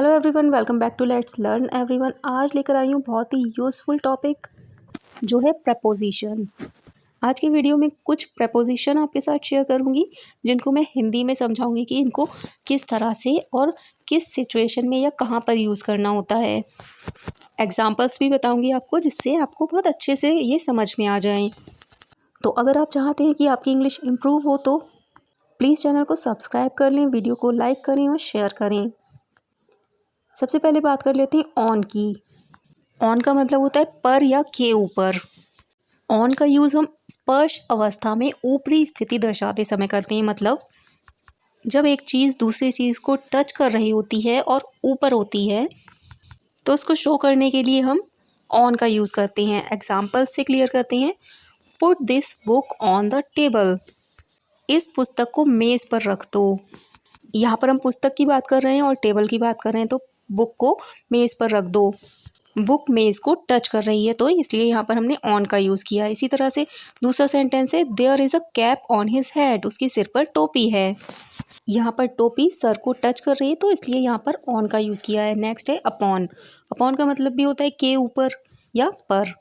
Hello everyone, welcome back to let's learn everyone. आज लेकर आई हूँ बहुत ही यूज़फुल टॉपिक जो है प्रपोजिशन। आज की वीडियो में कुछ प्रपोजिशन आपके साथ शेयर करूँगी जिनको मैं हिंदी में समझाऊंगी कि इनको किस तरह से और किस सिचुएशन में या कहाँ पर यूज़ करना होता है। एग्जाम्पल्स भी बताऊँगी आपको जिससे आपको बहुत अच्छे से ये समझ में आ जाएँ। तो अगर आप चाहते हैं कि आपकी इंग्लिश इम्प्रूव हो तो प्लीज़ चैनल को सब्सक्राइब कर लें, वीडियो को लाइक करें और शेयर करें। सबसे पहले बात कर लेते हैं ऑन की। ऑन का मतलब होता है पर या के ऊपर। ऑन का यूज़ हम स्पर्श अवस्था में ऊपरी स्थिति दर्शाते समय करते हैं। मतलब जब एक चीज़ दूसरी चीज़ को टच कर रही होती है और ऊपर होती है तो उसको शो करने के लिए हम ऑन का यूज़ करते हैं। एग्जाम्पल से क्लियर करते हैं। Put this book on the table. इस पुस्तक को मेज़ पर रख दो। यहाँ पर हम पुस्तक की बात कर रहे हैं और टेबल की बात कर रहे हैं, तो बुक को मेज़ पर रख दो। बुक मेज़ को टच कर रही है तो इसलिए यहाँ पर हमने ऑन का यूज़ किया। इसी तरह से दूसरा सेंटेंस है there is a cap on his head. उसके सिर पर टोपी है। यहाँ पर टोपी सर को टच कर रही है तो इसलिए यहाँ पर ऑन का यूज़ किया है। नेक्स्ट है अपॉन। अपॉन का मतलब भी होता है के ऊपर या पर,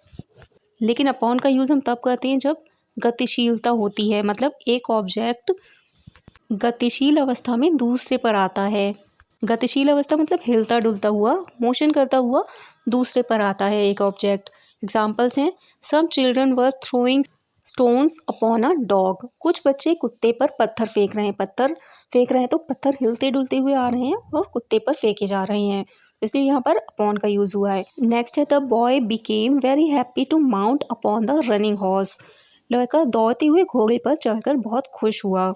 लेकिन अपॉन का यूज़ हम तब करते हैं जब गतिशीलता होती है। मतलब एक ऑब्जेक्ट गतिशील अवस्था में दूसरे पर आता है। गतिशील अवस्था मतलब हिलता डुलता हुआ, मोशन करता हुआ दूसरे पर आता है एक ऑब्जेक्ट। एग्जाम्पल्स हैं some children were throwing stones upon a dog. कुछ बच्चे कुत्ते पर पत्थर फेंक रहे हैं तो पत्थर हिलते डुलते हुए आ रहे हैं और कुत्ते पर फेंके जा रहे हैं, इसलिए यहाँ पर अपॉन का यूज़ हुआ है। नेक्स्ट है the boy became very happy to mount upon the running horse. लड़का दौड़ते हुए घोड़े पर चढ़कर बहुत खुश हुआ।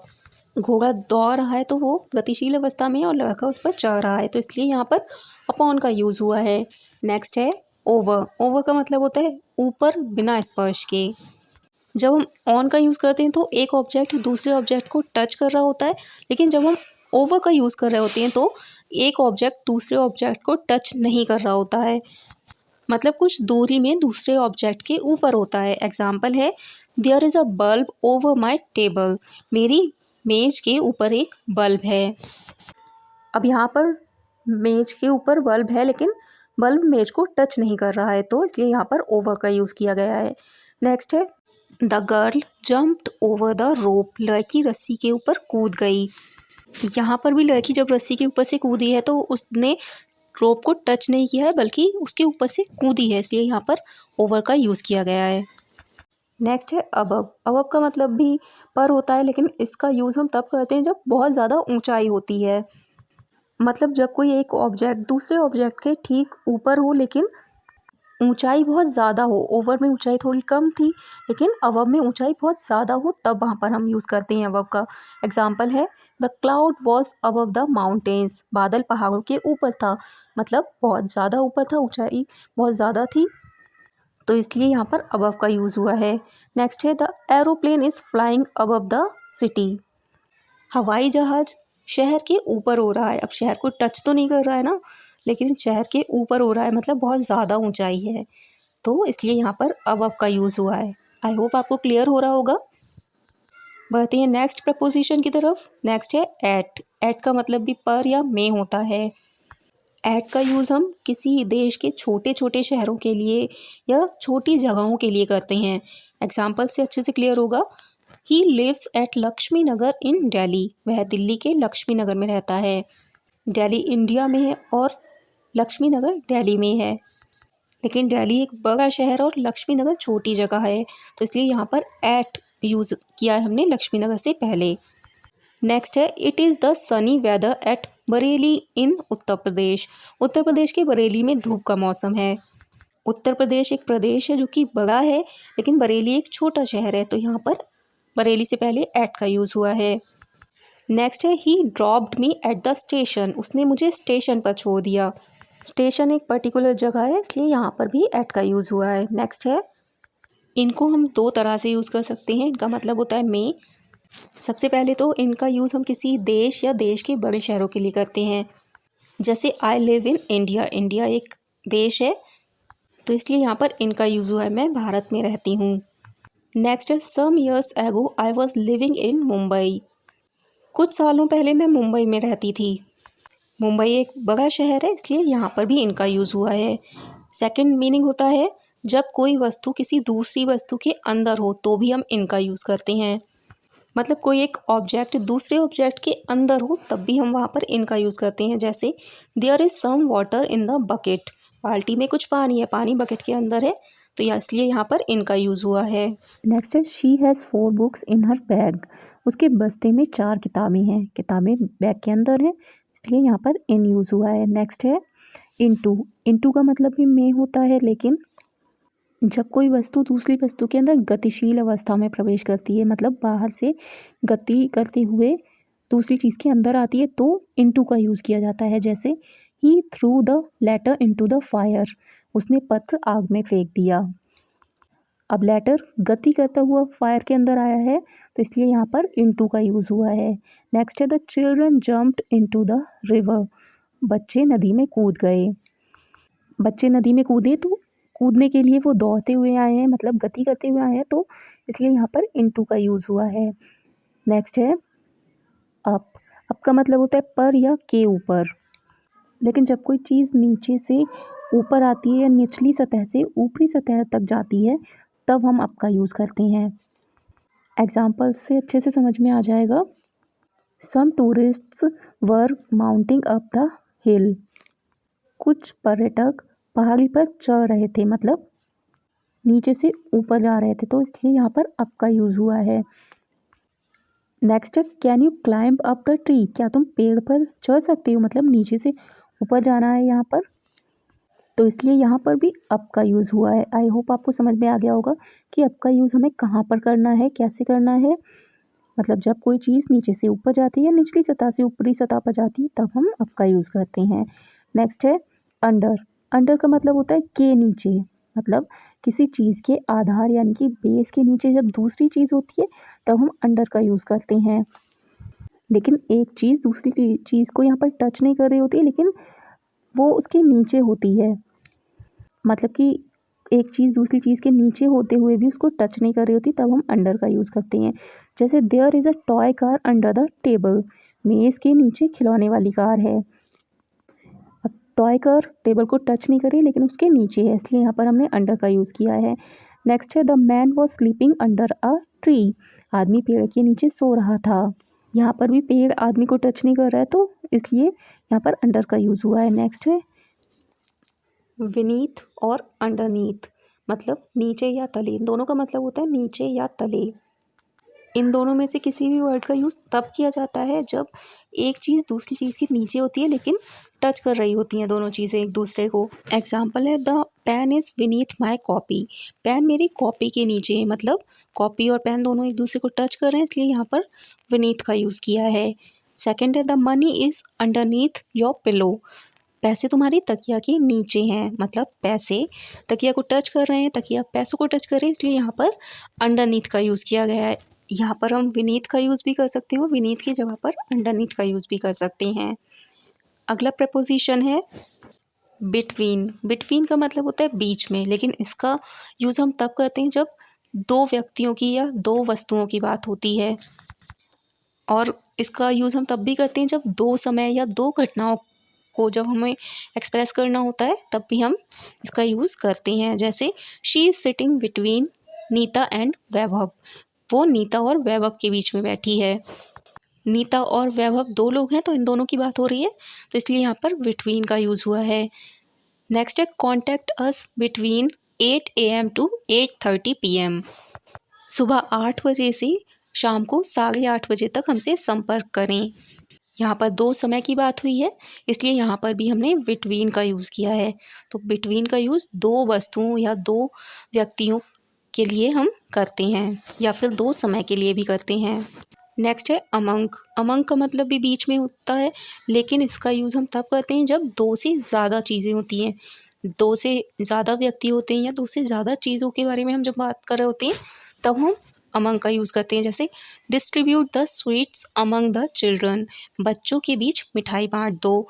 घोड़ा दौड़ रहा है तो वो गतिशील अवस्था में है और लड़का उस पर चढ़ रहा है तो इसलिए यहाँ पर अपॉन का यूज़ हुआ है। नेक्स्ट है ओवर। ओवर का मतलब होता है ऊपर बिना स्पर्श के। जब हम ऑन का यूज़ करते हैं तो एक ऑब्जेक्ट दूसरे ऑब्जेक्ट को टच कर रहा होता है, लेकिन जब हम ओवर का यूज़ कर रहे होते हैं तो एक ऑब्जेक्ट दूसरे ऑब्जेक्ट को टच नहीं कर रहा होता है। मतलब कुछ दूरी में दूसरे ऑब्जेक्ट के ऊपर होता है। एग्जाम्पल है there is a bulb over my table. मेरी मेज के ऊपर एक बल्ब है। अब यहाँ पर मेज के ऊपर बल्ब है लेकिन बल्ब मेज को टच नहीं कर रहा है तो इसलिए यहाँ पर ओवर का यूज़ किया गया है। नेक्स्ट है the girl jumped over the rope. लड़की रस्सी के ऊपर कूद गई। यहाँ पर भी लड़की जब रस्सी के ऊपर से कूदी है तो उसने रोप को टच नहीं किया है बल्कि उसके ऊपर से कूदी है, इसलिए यहाँ पर ओवर का यूज़ किया गया है। नेक्स्ट है अबव। अबव का मतलब भी पर होता है, लेकिन इसका यूज़ हम तब करते हैं जब बहुत ज़्यादा ऊंचाई होती है। मतलब जब कोई एक ऑब्जेक्ट दूसरे ऑब्जेक्ट के ठीक ऊपर हो लेकिन ऊंचाई बहुत ज़्यादा हो। ओवर में ऊंचाई थोड़ी कम थी लेकिन अबव में ऊंचाई बहुत ज़्यादा हो, तब वहाँ पर हम यूज़ करते हैं अबव का। एग्जाम्पल है the cloud was above the mountains. बादल पहाड़ों के ऊपर था। मतलब बहुत ज़्यादा ऊपर था, ऊंचाई बहुत ज़्यादा थी तो इसलिए यहाँ पर अबव का यूज़ हुआ है। नेक्स्ट है the aeroplane is flying above the city. हवाई जहाज़ शहर के ऊपर हो रहा है। अब शहर को टच तो नहीं कर रहा है ना, लेकिन शहर के ऊपर हो रहा है, मतलब बहुत ज़्यादा ऊंचाई है तो इसलिए यहाँ पर अबव का यूज़ हुआ है। आई होप आपको क्लियर हो रहा होगा। बढ़ते हैं नेक्स्ट प्रपोजिशन की तरफ। नेक्स्ट है एट। एट का मतलब भी पर या में होता है। एट का यूज़ हम किसी देश के छोटे छोटे शहरों के लिए या छोटी जगहों के लिए करते हैं। एग्जाम्पल से अच्छे से क्लियर होगा। ही लिव्स एट लक्ष्मी नगर इन दिल्ली। वह दिल्ली के लक्ष्मी नगर में रहता है। दिल्ली इंडिया में है और लक्ष्मी नगर दिल्ली में है, लेकिन दिल्ली एक बड़ा शहर और लक्ष्मी नगर छोटी जगह है तो इसलिए यहाँ पर एट यूज़ किया है हमने लक्ष्मी नगर से पहले। नेक्स्ट है it is the sunny weather at Bareilly in Uttar Pradesh. Uttar Pradesh के बरेली में धूप का मौसम है। उत्तर प्रदेश एक प्रदेश है जो कि बड़ा है, लेकिन बरेली एक छोटा शहर है तो यहाँ पर बरेली से पहले एट का यूज़ हुआ है। नेक्स्ट है ही dropped me at the station. उसने मुझे स्टेशन पर छोड़ दिया। स्टेशन एक पर्टिकुलर जगह है इसलिए यहाँ पर भी एट का यूज़ हुआ है। नेक्स्ट है इनको हम दो तरह से यूज़ कर सकते हैं। इनका मतलब होता है में। सबसे पहले तो इनका यूज़ हम किसी देश या देश के बड़े शहरों के लिए करते हैं। जैसे I live in India. India एक देश है तो इसलिए यहाँ पर इनका यूज़ हुआ है, मैं भारत में रहती हूँ। नेक्स्ट है some years ago I was living in Mumbai. कुछ सालों पहले मैं मुंबई में रहती थी। मुंबई एक बड़ा शहर है, इसलिए यहाँ पर भी इनका यूज़ हुआ है। सेकंड मीनिंग होता है जब कोई वस्तु किसी दूसरी वस्तु के अंदर हो तो भी हम इनका यूज़ करते हैं। मतलब कोई एक ऑब्जेक्ट दूसरे ऑब्जेक्ट के अंदर हो तब भी हम वहाँ पर इनका यूज़ करते हैं। जैसे there is some water in the bucket, बाल्टी में कुछ पानी है, पानी बकेट के अंदर है, तो इसलिए यहाँ पर इनका यूज़ हुआ है। नेक्स्ट है she has 4 books in her bag, उसके बस्ते में 4 किताबें हैं, किताबें बैग के अंदर हैं, इसलिए यहाँ पर इन यूज़ हुआ है। नेक्स्ट है इनटू, इनटू का मतलब भी में होता है, लेकिन जब कोई वस्तु दूसरी वस्तु के अंदर गतिशील अवस्था में प्रवेश करती है, मतलब बाहर से गति करते हुए दूसरी चीज़ के अंदर आती है, तो इनटू का यूज़ किया जाता है। जैसे ही threw the letter into the fire, उसने पत्र आग में फेंक दिया। अब लेटर गति करता हुआ फायर के अंदर आया है, तो इसलिए यहाँ पर इनटू का यूज़ हुआ है। नेक्स्ट है the children jumped into the river, बच्चे नदी में कूद गए। बच्चे नदी में कूदे तो कूदने के लिए वो दौड़ते हुए आए हैं, मतलब गति करते हुए आए हैं, तो इसलिए यहाँ पर इनटू का यूज़ हुआ है। नेक्स्ट है अप, अप का मतलब होता है पर या के ऊपर, लेकिन जब कोई चीज़ नीचे से ऊपर आती है या निचली सतह से ऊपरी सतह तक जाती है तब हम अप का यूज़ करते हैं। एग्जाम्पल से अच्छे से समझ में आ जाएगा। Some tourists were mounting up the hill, कुछ पर्यटक पहाड़ी पर चढ़ रहे थे, मतलब नीचे से ऊपर जा रहे थे, तो इसलिए यहाँ पर अप का यूज़ हुआ है। नेक्स्ट है can you climb up the tree, क्या तुम पेड़ पर चढ़ सकते हो, मतलब नीचे से ऊपर जाना है यहाँ पर, तो इसलिए यहाँ पर भी अप का यूज़ हुआ है। आई होप आपको समझ में आ गया होगा कि अप का यूज़ हमें कहाँ पर करना है, कैसे करना है। मतलब जब कोई चीज़ नीचे से ऊपर जाती है, निचली सतह से ऊपरी सतह पर जाती है, तब हम अप का यूज़ करते हैं। नेक्स्ट है अंडर, अंडर का मतलब होता है के नीचे, मतलब किसी चीज़ के आधार यानी कि बेस के नीचे जब दूसरी चीज़ होती है तब हम अंडर का यूज़ करते हैं। लेकिन एक चीज़ दूसरी चीज़ को यहाँ पर टच नहीं कर रही होती है, लेकिन वो उसके नीचे होती है, मतलब कि एक चीज़ दूसरी चीज़ के नीचे होते हुए भी उसको टच नहीं कर रही होती, तब हम अंडर का यूज़ करते हैं। जैसे there is a toy car under the table, मेज़ के नीचे खिलौने वाली कार है। अब टॉय कार टेबल को टच नहीं करी लेकिन उसके नीचे है, इसलिए यहाँ पर हमने अंडर का यूज़ किया है। नेक्स्ट है the man was sleeping under a tree, आदमी पेड़ के नीचे सो रहा था। यहाँ पर भी पेड़ आदमी को टच नहीं कर रहा है, तो इसलिए यहाँ पर अंडर का यूज़ हुआ है। नेक्स्ट है विनीथ और अंडरनीथ, मतलब नीचे या तले, इन दोनों का मतलब होता है नीचे या तले। इन दोनों में से किसी भी वर्ड का यूज़ तब किया जाता है जब एक चीज़ दूसरी चीज़ के नीचे होती है लेकिन टच कर रही होती हैं दोनों चीज़ें एक दूसरे को। एग्जाम्पल है the pen is beneath my copy, pen मेरी कॉपी के नीचे है, मतलब कॉपी और पेन दोनों एक दूसरे को टच कर रहे हैं, इसलिए यहाँ पर विनीथ का यूज़ किया है। सेकेंड है the money is underneath your pillow, पैसे तुम्हारी तकिया के नीचे हैं, मतलब पैसे तकिया को टच कर रहे हैं, तकिया पैसों को टच कर रहे हैं, इसलिए यहाँ पर अंडरनीथ का यूज़ किया गया है। यहाँ पर हम विनीत का यूज़ भी कर सकते हो, विनीत की जगह पर अंडरनीथ का यूज़ भी कर सकते हैं। अगला प्रपोजिशन है बिटवीन, बिटवीन का मतलब होता है बीच में, लेकिन इसका यूज़ हम तब करते हैं जब दो व्यक्तियों की या दो वस्तुओं की बात होती है, और इसका यूज़ हम तब भी करते हैं जब दो समय या दो घटनाओं को जब हमें एक्सप्रेस करना होता है तब भी हम इसका यूज़ करते हैं। जैसे she is sitting between Neeta and Vaibhav, वो नीता और वैभव के बीच में बैठी है। नीता और वैभव दो लोग हैं, तो इन दोनों की बात हो रही है, तो इसलिए यहाँ पर बिटवीन का यूज़ हुआ है। नेक्स्ट है contact us between 8 AM to 8:30 PM, सुबह 8 बजे से शाम को 8:30 बजे तक हमसे संपर्क करें। यहाँ पर दो समय की बात हुई है, इसलिए यहाँ पर भी हमने बिटवीन का यूज़ किया है। तो बिटवीन का यूज़ दो वस्तुओं या दो व्यक्तियों के लिए हम करते हैं, या फिर दो समय के लिए भी करते हैं। नेक्स्ट है अमंग, अमंग का मतलब भी बीच में होता है, लेकिन इसका यूज़ हम तब करते हैं जब दो से ज़्यादा चीज़ें होती हैं, दो से ज़्यादा व्यक्ति होते हैं या दो से ज़्यादा चीज़ों के बारे में हम जब बात कर रहे होते हैं तब हम अमंग का यूज़ करते हैं। जैसे distribute the sweets among the children, बच्चों के बीच मिठाई बांट दो।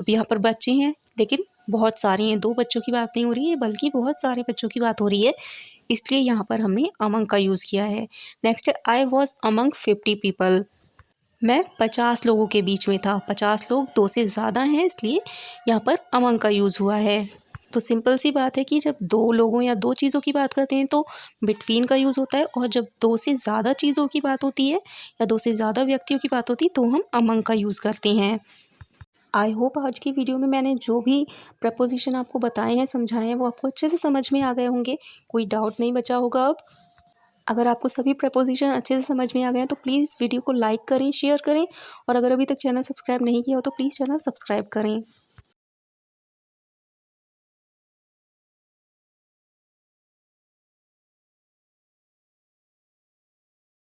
अब यहाँ पर बच्चे हैं लेकिन बहुत सारे हैं, दो बच्चों की बात नहीं हो रही है बल्कि बहुत सारे बच्चों की बात हो रही है, इसलिए यहाँ पर हमने अमंग का यूज़ किया है। नेक्स्ट है आई वॉज अमंग 50 पीपल, मैं 50 लोगों के बीच में था। 50 लोग 2 से ज़्यादा हैं, इसलिए यहाँ पर अमंग का यूज़ हुआ है। तो सिंपल सी बात है कि जब 2 लोगों या 2 चीज़ों की बात करते हैं तो बिटवीन का यूज़ होता है, और जब 2 से ज़्यादा चीज़ों की बात होती है या 2 से ज़्यादा व्यक्तियों की बात होती है तो हम अमंग का यूज़ करते हैं। आई होप आज की वीडियो में मैंने जो भी प्रपोजिशन आपको बताए हैं, समझाए हैं, वो आपको अच्छे से समझ में आ गए होंगे। कोई डाउट नहीं बचा होगा अब। अगर आपको सभी प्रपोजिशन अच्छे से समझ में आ गए हैं तो प्लीज़ वीडियो को लाइक करें, शेयर करें, और अगर अभी तक चैनल सब्सक्राइब नहीं किया हो तो प्लीज़ चैनल सब्सक्राइब करें।